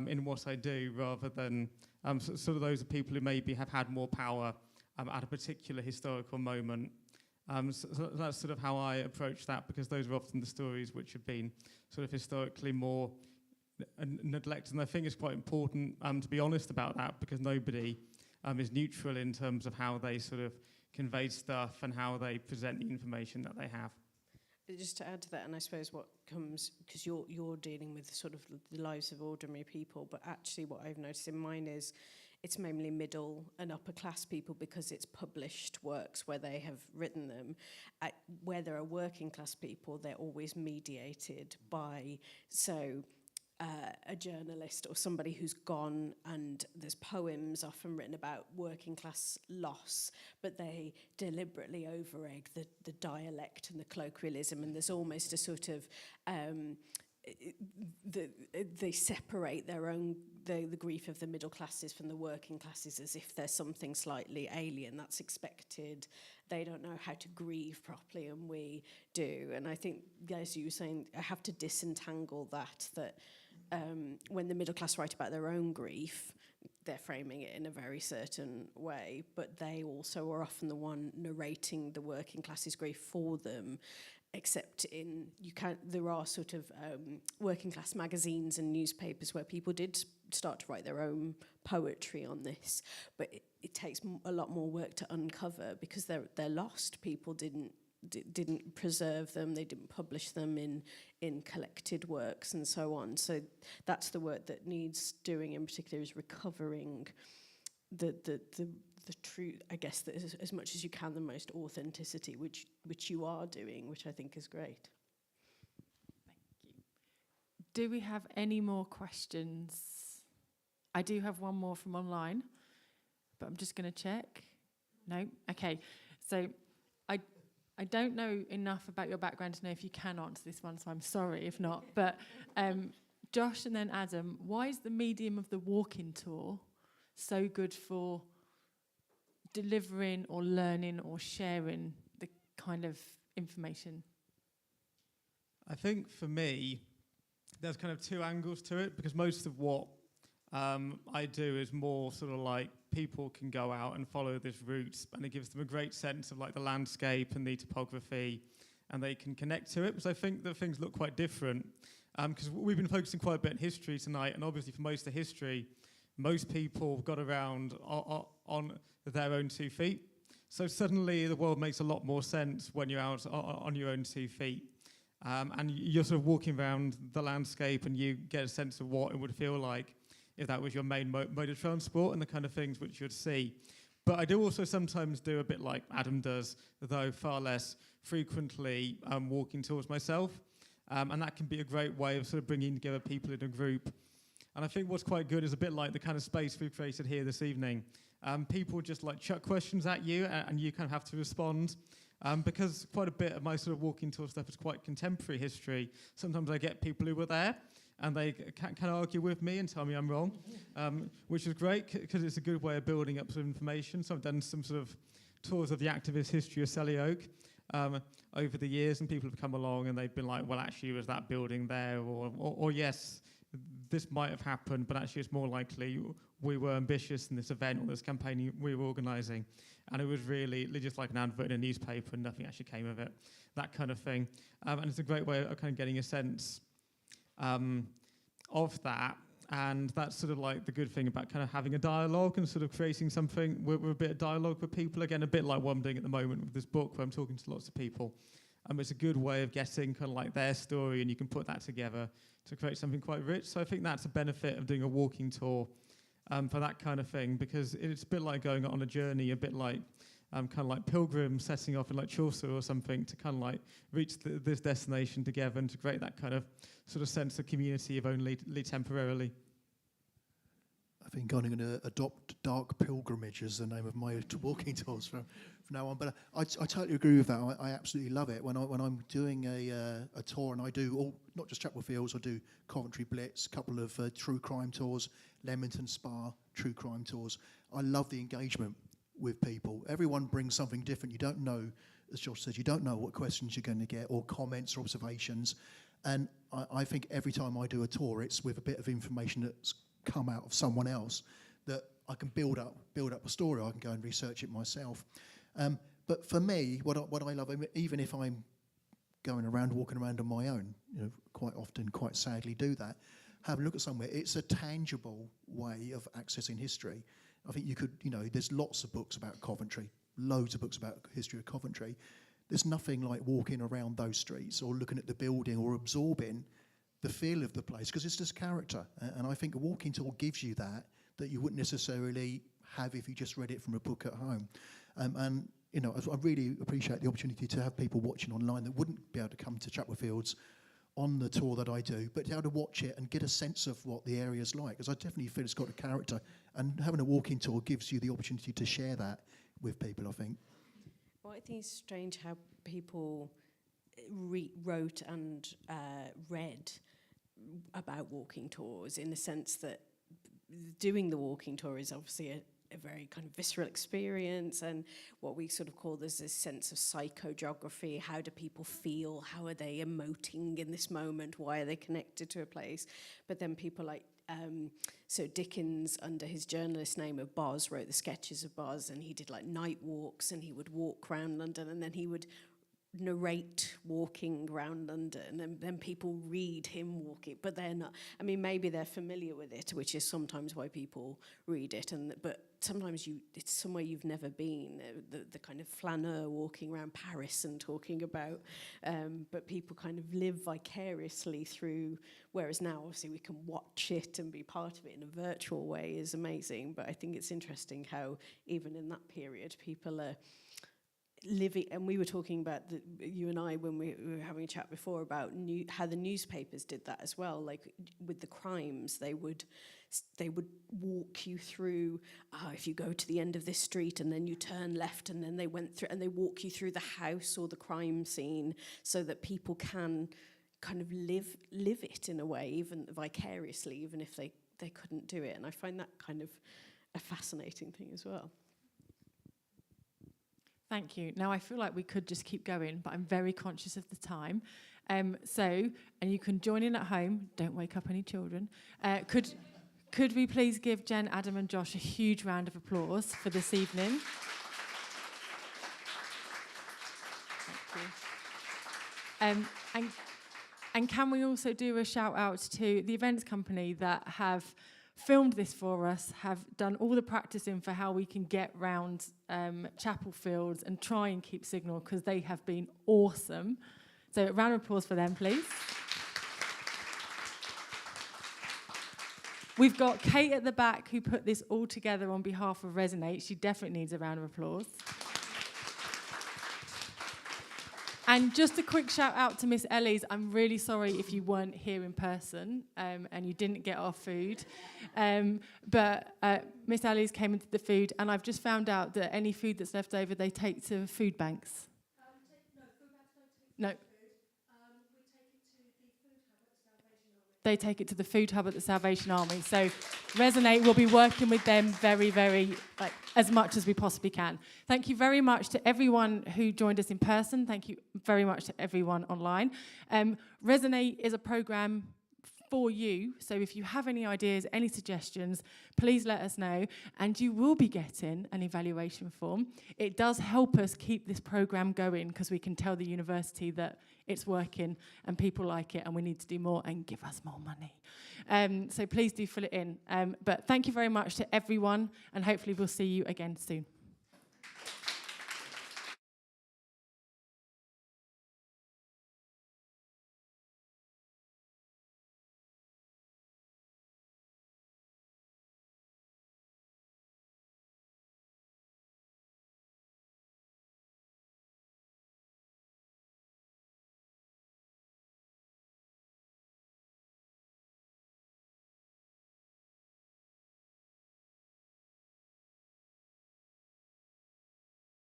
in what I do, rather than sort of those are people who maybe have had more power at a particular historical moment. So that's sort of how I approach that, because those are often the stories which have been sort of historically more neglected. And I think it's quite important to be honest about that, because nobody is neutral in terms of how they sort of convey stuff and how they present the information that they have. Just to add to that, and I suppose what comes, because you're dealing with sort of the lives of ordinary people, but actually what I've noticed in mine is it's mainly middle and upper class people, because it's published works where they have written them. Where there are working class people, they're always mediated by, so a journalist or somebody who's gone, and there's poems often written about working class loss, but they deliberately over-egg the dialect and the colloquialism, and there's almost a sort of they separate their own the grief of the middle classes from the working classes as if there's something slightly alien that's expected. They don't know how to grieve properly, and we do. And I think, as you were saying, I have to disentangle that when the middle class write about their own grief, they're framing it in a very certain way, but they also are often the one narrating the working class's grief for them. Except there are sort of working class magazines and newspapers where people did start to write their own poetry on this, but it takes a lot more work to uncover, because they're lost. People didn't preserve them, they didn't publish them in collected works and so on. So that's the work that needs doing in particular, is recovering the true, I guess, that is, as much as you can, the most authenticity, which you are doing, which I think is great. Thank you. Do we have any more questions? I do have one more from online, but I'm just going to check. No? Okay. So I don't know enough about your background to know if you can answer this one, so I'm sorry if not. But Josh and then Adam, why is the medium of the walking tour so good for delivering or learning or sharing the kind of information? I think for me, there's kind of two angles to it, because most of what I do is more sort of like people can go out and follow this route, and it gives them a great sense of like the landscape and the topography, and they can connect to it. Because I think that things look quite different because we've been focusing quite a bit on history tonight, and obviously for most of history, most people got around on their own 2 feet. So suddenly the world makes a lot more sense when you're out on your own 2 feet. And you're sort of walking around the landscape and you get a sense of what it would feel like if that was your main mode of transport and the kind of things which you'd see. But I do also sometimes do a bit like Adam does, though far less frequently, walking tours myself. And that can be a great way of sort of bringing together people in a group. And I think what's quite good is a bit like the kind of space we've created here this evening. People just like chuck questions at you and you kind of have to respond. Because quite a bit of my sort of walking tour stuff is quite contemporary history. Sometimes I get people who were there and they can argue with me and tell me I'm wrong, which is great because it's a good way of building up some information. So I've done some sort of tours of the activist history of Selly Oak over the years, and people have come along and they've been like, well, actually, was that building there? Or yes, this might have happened, but actually it's more likely we were ambitious in this event or this campaign we were organising. And it was really just like an advert in a newspaper and nothing actually came of it, that kind of thing. And it's a great way of kind of getting a sense of that. And that's sort of like the good thing about kind of having a dialogue and sort of creating something with a bit of dialogue with people. Again, a bit like what I'm doing at the moment with this book where I'm talking to lots of people. It's a good way of getting kind of like their story, and you can put that together to create something quite rich. So I think that's a benefit of doing a walking tour for that kind of thing, because it's a bit like going on a journey, a bit like kind of like pilgrims setting off in like Chaucer or something to kind of like reach this destination together and to create that kind of sort of sense of community, if only temporarily. I think I'm going to adopt Dark Pilgrimage as the name of my walking tours from now on. But I totally agree with that. I absolutely love it. When I'm doing a tour, and I do all, not just Chapel Fields, I do Coventry Blitz, a couple of true crime tours, Leamington Spa, true crime tours. I love the engagement with people. Everyone brings something different. You don't know, as Josh said, you don't know what questions you're going to get or comments or observations. And I think every time I do a tour, it's with a bit of information that's come out of someone else that I can build up a story. I can go and research it myself. But for me, what I love, even if I'm walking around on my own, quite often, quite sadly do that, have a look at somewhere. It's a tangible way of accessing history. I think you could, there's lots of books about Coventry, loads of books about history of Coventry. There's nothing like walking around those streets or looking at the building or absorbing the feel of the place, because it's just character. And I think a walking tour gives you that you wouldn't necessarily have if you just read it from a book at home. And I really appreciate the opportunity to have people watching online that wouldn't be able to come to Chapel Fields on the tour that I do, but to be able to watch it and get a sense of what the area's like, because I definitely feel it's got a character. And having a walking tour gives you the opportunity to share that with people, I think. Well, I think it's strange how people wrote and read about walking tours, in the sense that doing the walking tour is obviously a very kind of visceral experience, and what we sort of call there's this sense of psychogeography. How do people feel? How are they emoting in this moment? Why are they connected to a place? But then people like so Dickens, under his journalist name of Boz, wrote the sketches of Boz, and he did like night walks, and he would walk around London, and then he would narrate walking around London, and then people read him walking, but they're not, maybe they're familiar with it, which is sometimes why people read it, but sometimes it's somewhere you've never been, the kind of flaneur walking around Paris and talking about, but people kind of live vicariously through, whereas now obviously we can watch it and be part of it in a virtual way is amazing. But I think it's interesting how even in that period people are living, and we were talking about you and I when we were having a chat before about how the newspapers did that as well. Like with the crimes, they would walk you through. If you go to the end of this street and then you turn left, and then they went through and they walk you through the house or the crime scene, so that people can kind of live it in a way, even vicariously, even if they couldn't do it. And I find that kind of a fascinating thing as well. Thank you. Now, I feel like we could just keep going, but I'm very conscious of the time. And you can join in at home. Don't wake up any children. Could we please give Jen, Adam and Josh a huge round of applause for this evening? Thank you. And can we also do a shout out to the events company that have filmed this for us, have done all the practicing for how we can get round chapel fields and try and keep signal, because they have been awesome. So a round of applause for them, please. We've got Kate at the back who put this all together on behalf of Resonate. She definitely needs a round of applause. And just a quick shout out to Miss Ellie's. I'm really sorry if you weren't here in person and you didn't get our food. But Miss Ellie's came into the food, and I've just found out that any food that's left over, they take to food banks. No. They take it to the food hub at the Salvation Army. So Resonate will be working with them very, very, as much as we possibly can. Thank you very much to everyone who joined us in person. Thank you very much to everyone online. Resonate is a programme for you. So if you have any ideas, any suggestions, please let us know. And you will be getting an evaluation form. It does help us keep this programme going, because we can tell the university that it's working and people like it and we need to do more and give us more money. So please do fill it in. But thank you very much to everyone, and hopefully we'll see you again soon.